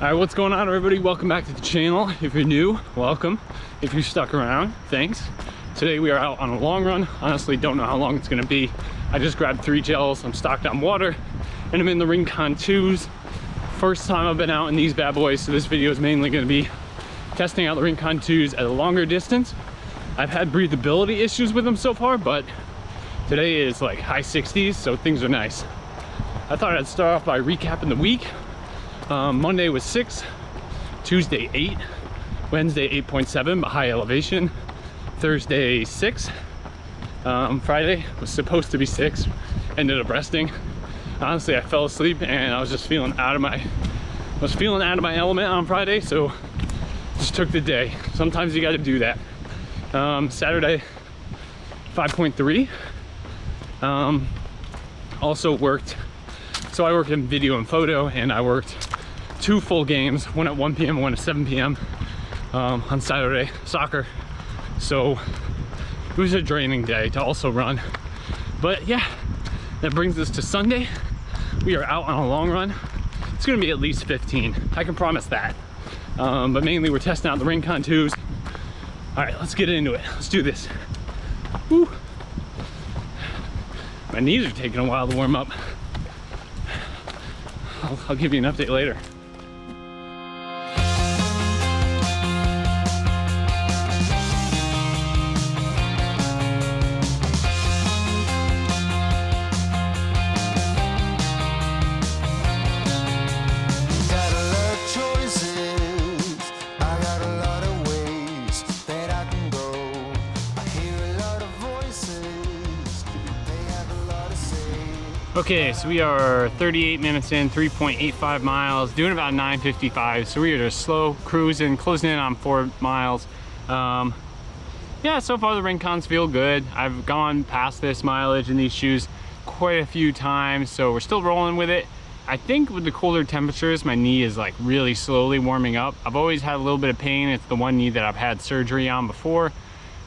All right, what's going on, everybody? Welcome back to the channel. If you're new, welcome. If you're stuck around, thanks. Today we are out on a long run. Honestly, don't know how long it's gonna be. I just grabbed 3 gels. I'm stocked on water, and I'm in the Rincon 2s. First time I've been out in these bad boys, so this video is mainly gonna be testing out the Rincon 2s at a longer distance. I've had breathability issues with them so far, but today is like high 60s, so things are nice. I thought I'd start off by recapping the week. Monday was 6, Tuesday 8, Wednesday 8.7 but high elevation, Thursday 6, Friday was supposed to be 6, ended up resting. Honestly, I fell asleep and I was just feeling out of my element on Friday, so just took the day. Sometimes you got to do that. Saturday 5.3. Also worked, so I worked in video and photo, and I worked 2 full games, one at 1 p.m. one at 7 p.m. On Saturday, soccer. So it was a draining day to also run. But yeah, that brings us to Sunday. We are out on a long run. It's gonna be at least 15, I can promise that. But mainly we're testing out the Rincon 2s. All right, let's get into it. Let's do this. Woo. My knees are taking a while to warm up. I'll give you an update later. Okay, so we are 38 minutes in, 3.85 miles, doing about 9:55. So we are just slow cruising, closing in on 4 miles. Yeah, so far the Rincons feel good. I've gone past this mileage in these shoes quite a few times, so we're still rolling with it. I think with the colder temperatures, my knee is like really slowly warming up. I've always had a little bit of pain. It's the one knee that I've had surgery on before.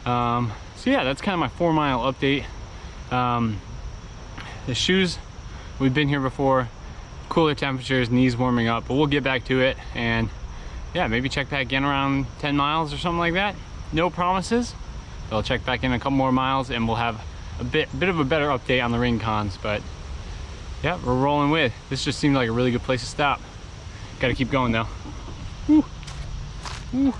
So yeah, that's kind of my 4 mile update. The shoes, we've been here before, cooler temperatures, knees warming up, but we'll get back to it. And yeah, maybe check back in around 10 miles or something like that. No promises. I'll check back in a couple more miles and we'll have a bit of a better update on the Rincons. But yeah, we're rolling with. This just seemed like a really good place to stop. Got to keep going though. Woo. Woo.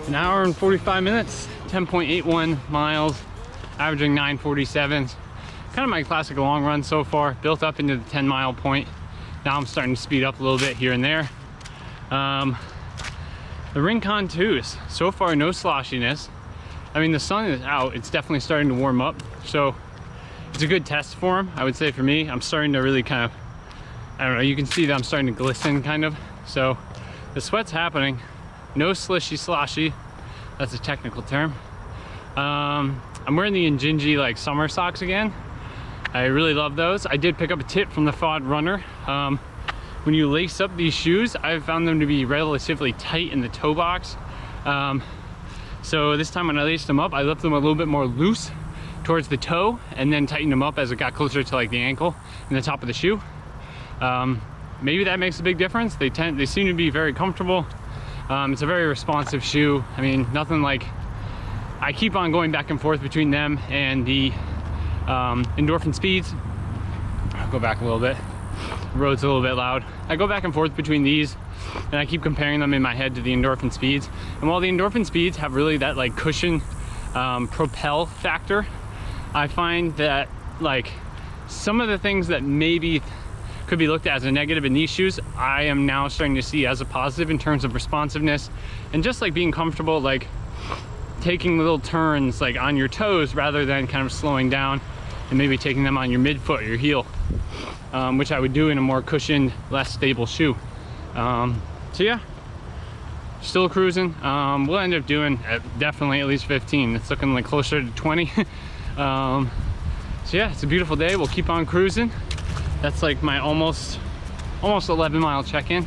An hour and 45 minutes, 10.81 miles, averaging 9:47. Kind of my classic long run so far, built up into the 10 mile point. Now I'm starting to speed up a little bit here and there. The Rincon 2s, so far no sloshiness. I mean, the sun is out, it's definitely starting to warm up, so it's a good test for them. I would say for me, I'm starting to really kind of, I don't know, you can see that I'm starting to glisten kind of. So the sweat's happening. No slishy sloshy, that's a technical term. I'm wearing the Injinji like summer socks again. I really love those. I did pick up a tip from the FOD runner. When you lace up these shoes, I've found them to be relatively tight in the toe box. So this time when I laced them up, I left them a little bit more loose towards the toe and then tightened them up as it got closer to like the ankle and the top of the shoe. Maybe that makes a big difference. They seem to be very comfortable. It's a very responsive shoe. I mean, nothing like, I keep on going back and forth between them and the Endorphin Speeds. I'll go back a little bit. The road's a little bit loud. I go back and forth between these and I keep comparing them in my head to the Endorphin Speeds. And while the Endorphin Speeds have really that like cushion propel factor, I find that like some of the things that maybe could be looked at as a negative in these shoes, I am now starting to see as a positive in terms of responsiveness and just like being comfortable, like taking little turns like on your toes rather than kind of slowing down and maybe taking them on your midfoot or your heel, which I would do in a more cushioned, less stable shoe. So yeah, still cruising. We'll end up doing definitely at least 15. It's looking like closer to 20. So yeah, it's a beautiful day. We'll keep on cruising. That's like my almost 11-mile check-in.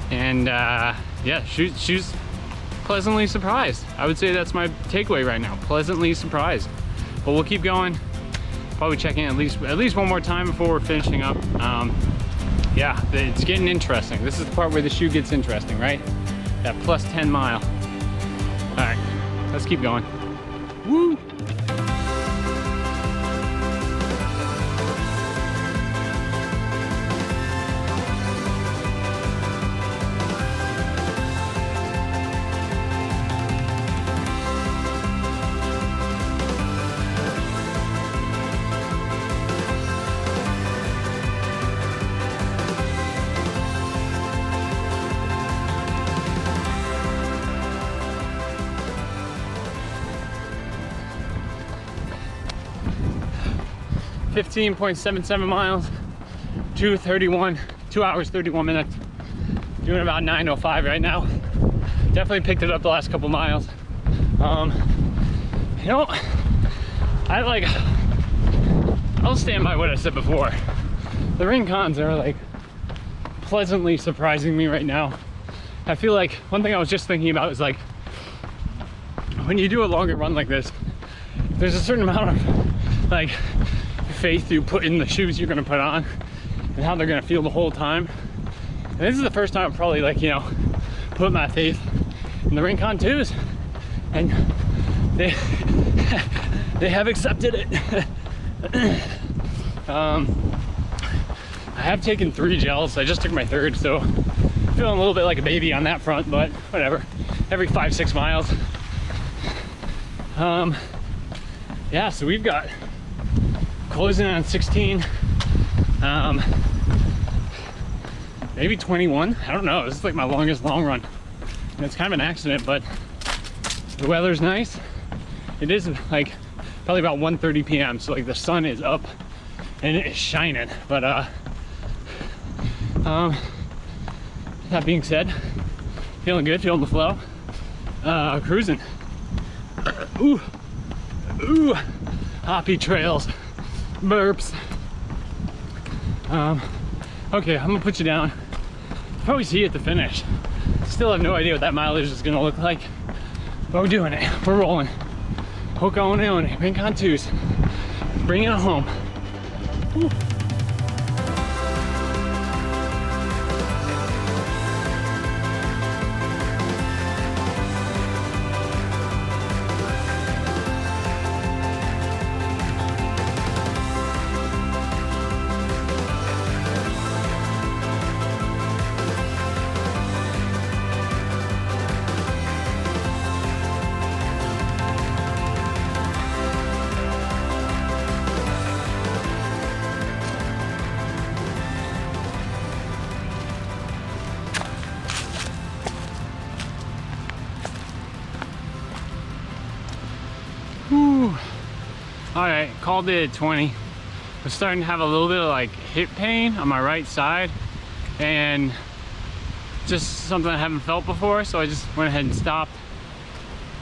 And yeah, shoes pleasantly surprised. I would say that's my takeaway right now, pleasantly surprised. But we'll keep going. Probably checking at least one more time before we're finishing up. Yeah, it's getting interesting. This is the part where the shoe gets interesting, right? That plus 10 mile. All right, let's keep going. Woo! .77 miles, 2 hours 31 minutes. Doing about 9:05 right now. Definitely picked it up the last couple miles. You know, I'll stand by what I said before. The Rincons are like pleasantly surprising me right now. I feel like one thing I was just thinking about is like when you do a longer run like this, there's a certain amount of like faith you put in the shoes you're gonna put on and how they're gonna feel the whole time. And this is the first time I've probably like, you know, put my faith in the Rincon 2s, and they they have accepted it. I have taken 3 gels. I just took my 3rd, so feeling a little bit like a baby on that front, but whatever. Every 5-6 miles. Yeah, so we've got closing on 16, maybe 21. I don't know. This is like my longest long run, and it's kind of an accident, but the weather's nice. It is like probably about 1:30 p.m. so like the sun is up and it is shining. But that being said, feeling good, feeling the flow. Cruising. Ooh, hoppy trails. Burps. Okay, I'm gonna put you down. Probably see you at the finish. Still have no idea what that mileage is gonna look like, but we're doing it. We're rolling. Hoka One One Rincon 2s. Bringing it home. Ooh. Whew. All right, called it at 20. I'm starting to have a little bit of like hip pain on my right side, and just something I haven't felt before, so I just went ahead and stopped.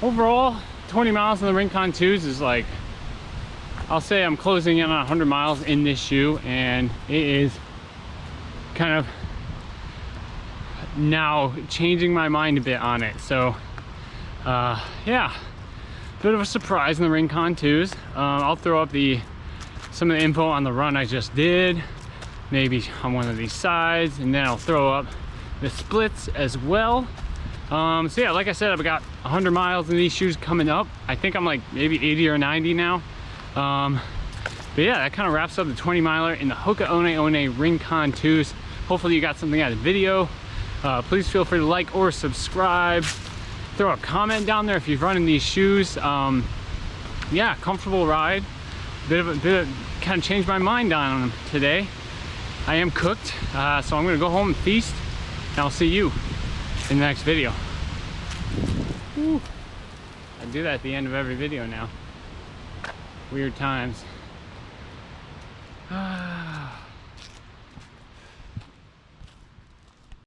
Overall, 20 miles on the Rincon 2s is like, I'll say I'm closing in on 100 miles in this shoe, and it is kind of now changing my mind a bit on it. So yeah, bit of a surprise in the Rincon 2s. I'll throw up some of the info on the run I just did, maybe on one of these sides, and then I'll throw up the splits as well. So yeah, like I said, I've got 100 miles in these shoes coming up. I think I'm like maybe 80 or 90 now. But yeah, that kind of wraps up the 20 miler in the Hoka One One Rincon 2s. Hopefully you got something out of the video. Please feel free to like or subscribe. Throw a comment down there if you've run in these shoes. Yeah, comfortable ride. Bit of kind of changed my mind on them today. I am cooked, so I'm gonna go home and feast, and I'll see you in the next video. Woo. I do that at the end of every video now. Weird times.